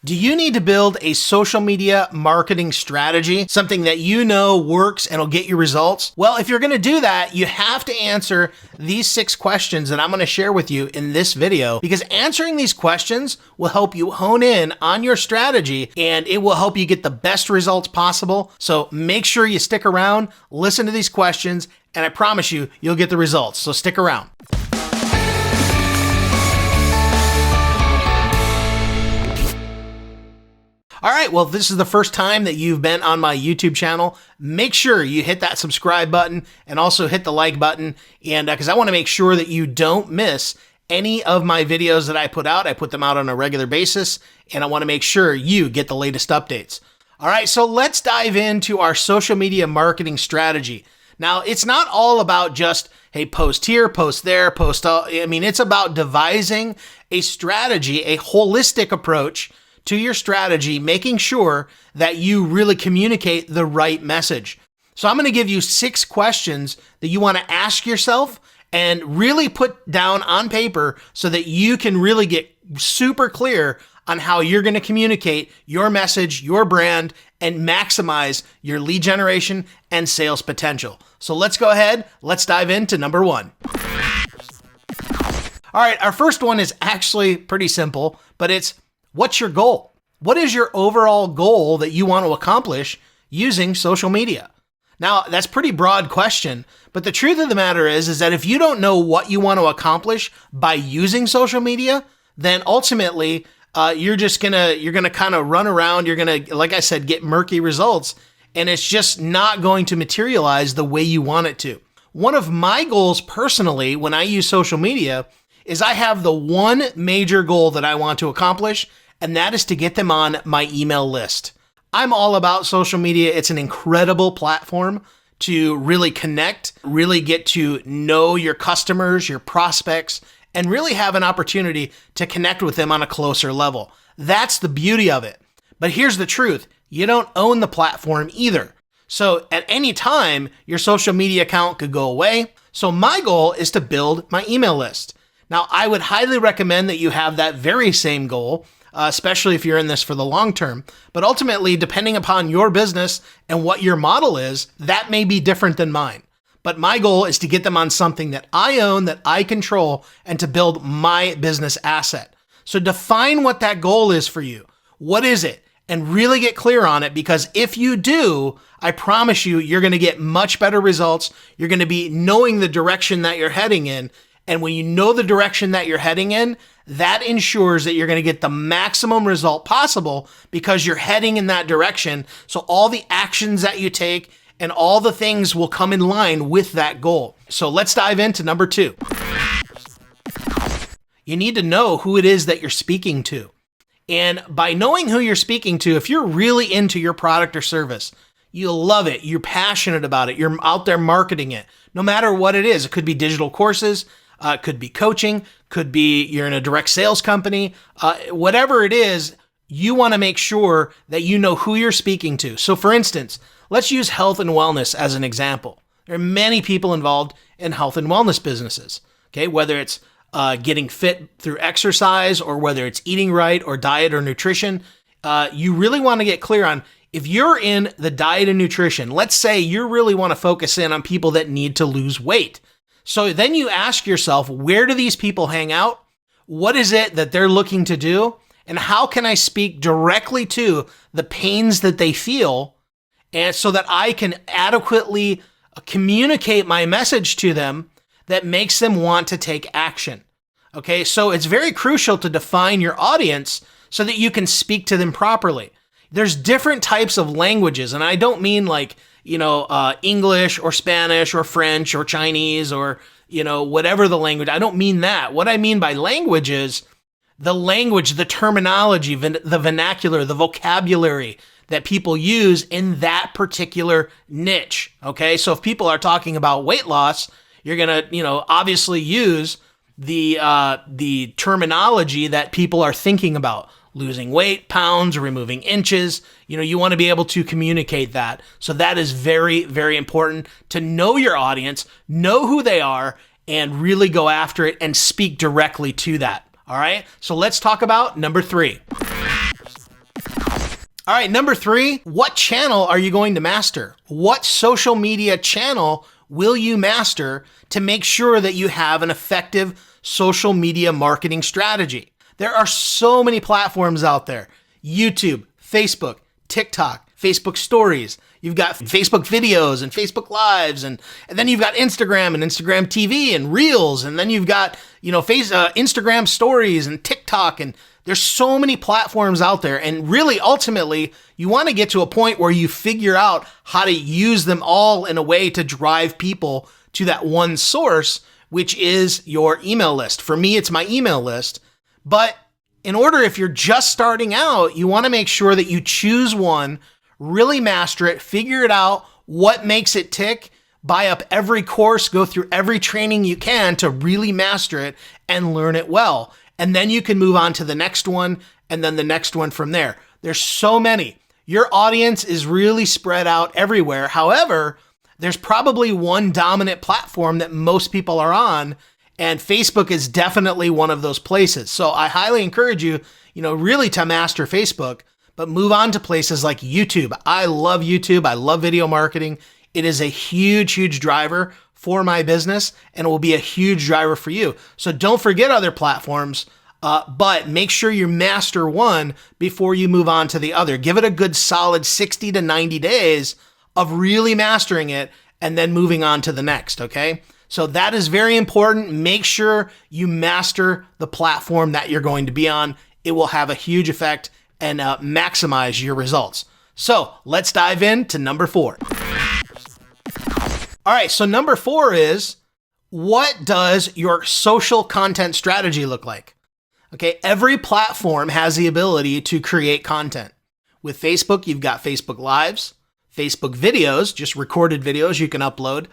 Do you need to build a social media marketing strategy, something that you know works and will get you results? Well, if you're going to do that, you have to answer these 6 questions that I'm going to share with you in this video, because answering these questions will help you hone in on your strategy and it will help you get the best results possible. So make sure you stick around, listen to these questions, and I promise you, you'll get the results. So stick around. All right, well, if this is the first time that you've been on my YouTube channel, make sure you hit that subscribe button and also hit the like button, and because I want to make sure that you don't miss any of my videos that I put out. I put them out on a regular basis, and I want to make sure you get the latest updates. All right, so let's dive into our social media marketing strategy. Now, it's not all about just, hey, post here, post there, post all. I mean, it's about devising a strategy, a holistic approach to your strategy, making sure that you really communicate the right message. So I'm going to give you 6 questions that you want to ask yourself and really put down on paper so that you can really get super clear on how you're going to communicate your message, your brand, and maximize your lead generation and sales potential. So let's go ahead. Let's dive into number 1. All right, our first one is actually pretty simple, but it's, what's your goal? What is your overall goal that you want to accomplish using social media? Now, that's a pretty broad question, but the truth of the matter is that if you don't know what you want to accomplish by using social media, then ultimately you're gonna kind of run around. You're gonna, like I said, get murky results, and it's just not going to materialize the way you want it to. One of my goals personally when I use social media is I have the one major goal that I want to accomplish, and that is to get them on my email list. I'm all about social media. It's an incredible platform to really connect, really get to know your customers, your prospects, and really have an opportunity to connect with them on a closer level. That's the beauty of it. But here's the truth. You don't own the platform either. So at any time, your social media account could go away. So my goal is to build my email list. Now, I would highly recommend that you have that very same goal, especially if you're in this for the long term. But ultimately, depending upon your business and what your model is, that may be different than mine. But my goal is to get them on something that I own, that I control, and to build my business asset. So define what that goal is for you. What is it? And really get clear on it, because if you do, I promise you, you're going to get much better results. You're going to be knowing the direction that you're heading in. And when you know the direction that you're heading in, that ensures that you're going to get the maximum result possible because you're heading in that direction. So all the actions that you take and all the things will come in line with that goal. So let's dive into number 2. You need to know who it is that you're speaking to. And by knowing who you're speaking to, if you're really into your product or service, you love it, you're passionate about it, you're out there marketing it, no matter what it is. It could be digital courses, it could be coaching, could be you're in a direct sales company, whatever it is, you want to make sure that you know who you're speaking to. So for instance, let's use health and wellness as an example. There are many people involved in health and wellness businesses, okay? Whether it's getting fit through exercise or whether it's eating right or diet or nutrition, you really want to get clear on if you're in the diet and nutrition. Let's say you really want to focus in on people that need to lose weight. So then you ask yourself, where do these people hang out? What is it that they're looking to do? And how can I speak directly to the pains that they feel, and so that I can adequately communicate my message to them that makes them want to take action? Okay, so it's very crucial to define your audience so that you can speak to them properly. There's different types of languages, and I don't mean like, English or Spanish or French or Chinese or, whatever the language. I don't mean that. What I mean by language is the language, the terminology, the vernacular, the vocabulary that people use in that particular niche. Okay, so if people are talking about weight loss, you're gonna, obviously use the terminology that people are thinking about. Losing weight, pounds, removing inches. You want to be able to communicate that. So that is very, very important to know your audience, know who they are, and really go after it and speak directly to that. All right. So let's talk about number 3. All right, number 3, what channel are you going to master? What social media channel will you master to make sure that you have an effective social media marketing strategy? There are so many platforms out there. YouTube, Facebook, TikTok, Facebook stories. You've got Facebook videos and Facebook lives, and then you've got Instagram and Instagram TV and Reels, and then you've got, Instagram stories and TikTok, and there's so many platforms out there. And really, ultimately, you want to get to a point where you figure out how to use them all in a way to drive people to that one source, which is your email list. For me, it's my email list. But in order, if you're just starting out, you want to make sure that you choose one, really master it, figure it out, what makes it tick, buy up every course, go through every training you can to really master it and learn it well. And then you can move on to the next one and then the next one from there. There's so many. Your audience is really spread out everywhere. However, there's probably one dominant platform that most people are on, and Facebook is definitely one of those places. So I highly encourage you, really to master Facebook, but move on to places like YouTube. I love YouTube. I love video marketing. It is a huge, huge driver for my business, and it will be a huge driver for you. So don't forget other platforms, but make sure you master one before you move on to the other. Give it a good solid 60 to 90 days of really mastering it and then moving on to the next, okay? So that is very important. Make sure you master the platform that you're going to be on. It will have a huge effect and maximize your results. So let's dive into number 4. All right, so number 4 is, what does your social content strategy look like? Okay, every platform has the ability to create content. With Facebook, you've got Facebook Lives, Facebook videos, just recorded videos you can upload.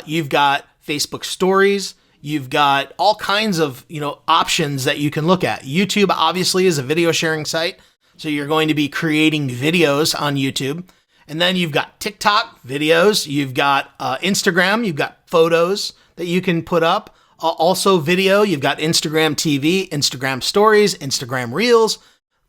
You've got Facebook stories. You've got all kinds of, options that you can look at. YouTube obviously is a video sharing site. So you're going to be creating videos on YouTube. And then you've got TikTok videos. You've got Instagram. You've got photos that you can put up. Also video. You've got Instagram TV, Instagram stories, Instagram Reels.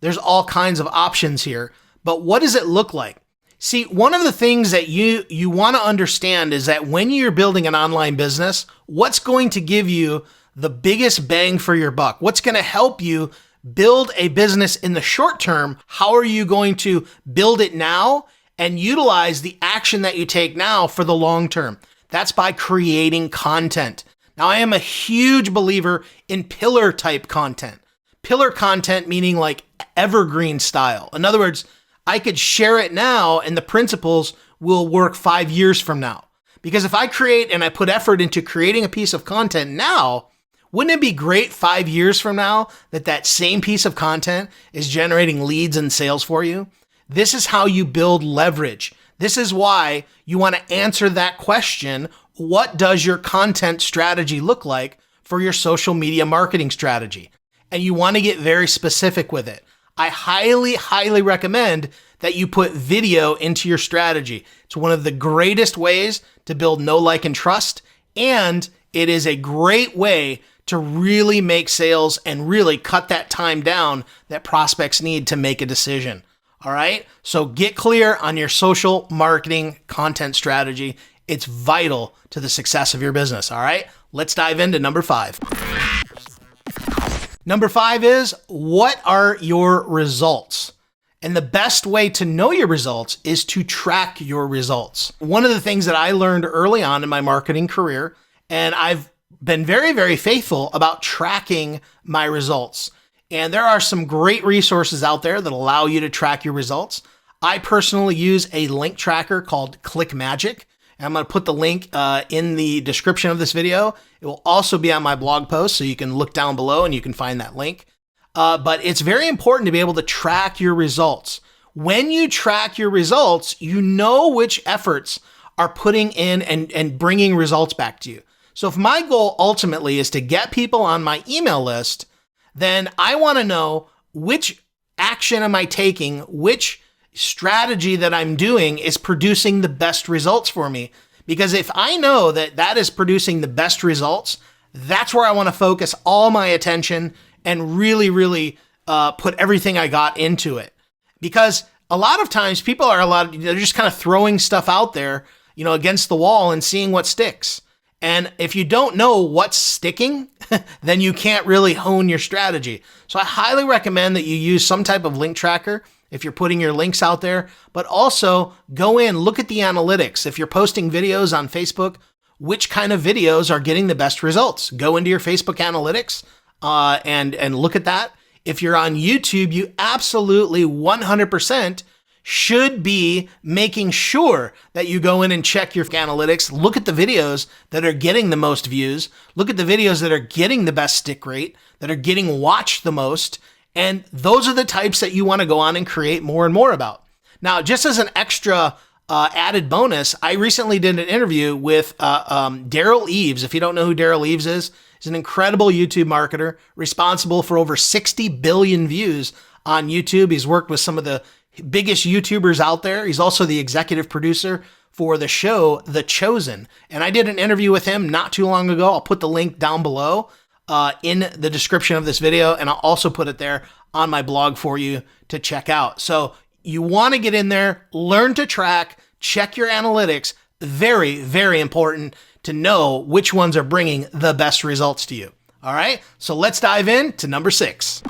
There's all kinds of options here. But what does it look like? See, one of the things that you want to understand is that when you're building an online business, what's going to give you the biggest bang for your buck? What's going to help you build a business in the short term? How are you going to build it now and utilize the action that you take now for the long term? That's by creating content. Now, I am a huge believer in pillar type content. Pillar content meaning like evergreen style. In other words, I could share it now and the principles will work 5 years from now. Because if I create and I put effort into creating a piece of content now, wouldn't it be great 5 years from now that same piece of content is generating leads and sales for you? This is how you build leverage. This is why you want to answer that question. What does your content strategy look like for your social media marketing strategy? And you want to get very specific with it. I highly, highly recommend that you put video into your strategy. It's one of the greatest ways to build know, like, and trust. And it is a great way to really make sales and really cut that time down that prospects need to make a decision. All right. So get clear on your social marketing content strategy. It's vital to the success of your business. All right. Let's dive into number 5. Number 5 is, what are your results? And the best way to know your results is to track your results. One of the things that I learned early on in my marketing career, and I've been very, very faithful about tracking my results. And there are some great resources out there that allow you to track your results. I personally use a link tracker called ClickMagick. And I'm going to put the link in the description of this video. It will also be on my blog post, so you can look down below and you can find that link. But it's very important to be able to track your results. When you track your results, you know which efforts are putting in and bringing results back to you. So if my goal ultimately is to get people on my email list, then I want to know which action am I taking, which strategy that I'm doing is producing the best results for me. Because if I know that is producing the best results, that's where I want to focus all my attention and really, really put everything I got into it. Because a lot of times people they're just kind of throwing stuff out there, against the wall and seeing what sticks. And if you don't know what's sticking, then you can't really hone your strategy. So I highly recommend that you use some type of link tracker if you're putting your links out there, but also go in, look at the analytics. If you're posting videos on Facebook, which kind of videos are getting the best results? Go into your Facebook analytics and look at that. If you're on YouTube, you absolutely 100% should be making sure that you go in and check your analytics, look at the videos that are getting the most views, look at the videos that are getting the best stick rate, that are getting watched the most, and those are the types that you want to go on and create more and more about. Now, just as an extra added bonus, I recently did an interview with Daryl Eves. If you don't know who Daryl Eves is, he's an incredible YouTube marketer responsible for over 60 billion views on YouTube. He's worked with some of the biggest YouTubers out there. He's also the executive producer for the show The Chosen. And I did an interview with him not too long ago. I'll put the link down below in the description of this video, and I'll also put it there on my blog for you to check out. So you want to get in there, learn to track, check your analytics. Very, very important to know which ones are bringing the best results to you. All right, so let's dive in to number 6.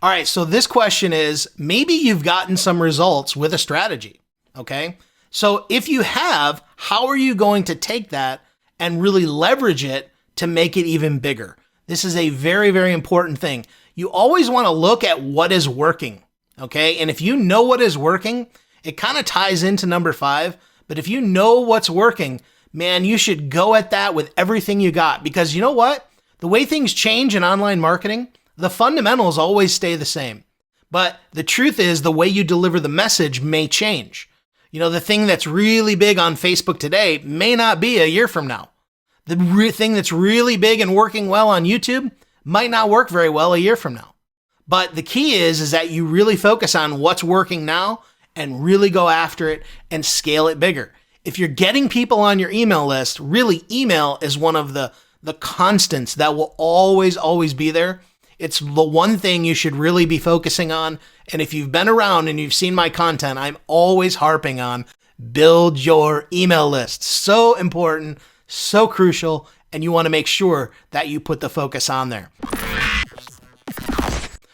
All right, so this question is, maybe you've gotten some results with a strategy, okay? So if you have, how are you going to take that and really leverage it to make it even bigger? This is a very, very important thing. You always want to look at what is working, okay? And if you know what is working, it kind of ties into number 5, but if you know what's working, man, you should go at that with everything you got, because you know what? The way things change in online marketing, the fundamentals always stay the same. But the truth is the way you deliver the message may change. The thing that's really big on Facebook today may not be a year from now. The thing that's really big and working well on YouTube might not work very well a year from now. But the key is that you really focus on what's working now and really go after it and scale it bigger. If you're getting people on your email list, really email is one of the constants that will always, always be there. It's the one thing you should really be focusing on. And if you've been around and you've seen my content, I'm always harping on build your email list. So important, so crucial, and you want to make sure that you put the focus on there.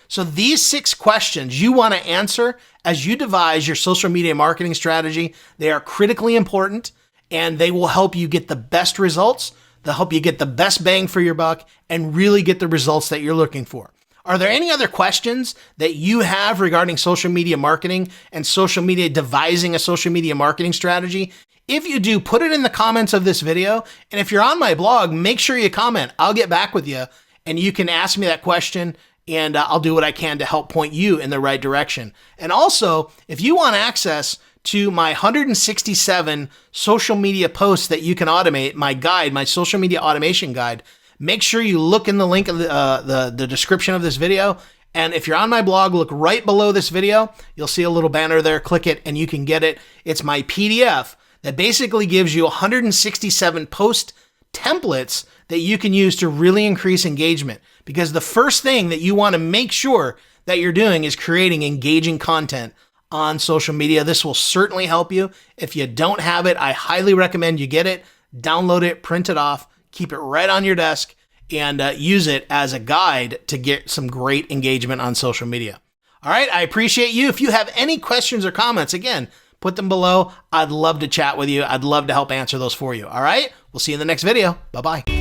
So these 6 questions you want to answer as you devise your social media marketing strategy. They are critically important, and they will help you get the best results. They'll help you get the best bang for your buck and really get the results that you're looking for. Are there any other questions that you have regarding social media marketing and devising a social media marketing strategy? If you do, put it in the comments of this video. And if you're on my blog, make sure you comment. I'll get back with you and you can ask me that question, and I'll do what I can to help point you in the right direction. And also, if you want access to my 167 social media posts that you can automate, my guide, my social media automation guide, make sure you look in the link of the description of this video. And if you're on my blog, look right below this video. You'll see a little banner there. Click it and you can get it. It's my PDF that basically gives you 167 post templates that you can use to really increase engagement. Because the first thing that you want to make sure that you're doing is creating engaging content on social media. This will certainly help you. If you don't have it, I highly recommend you get it, download it, print it off, keep it right on your desk, and use it as a guide to get some great engagement on social media. All right, I appreciate you. If you have any questions or comments, again, put them below. I'd love to chat with you. I'd love to help answer those for you. All right, we'll see you in the next video. Bye-bye.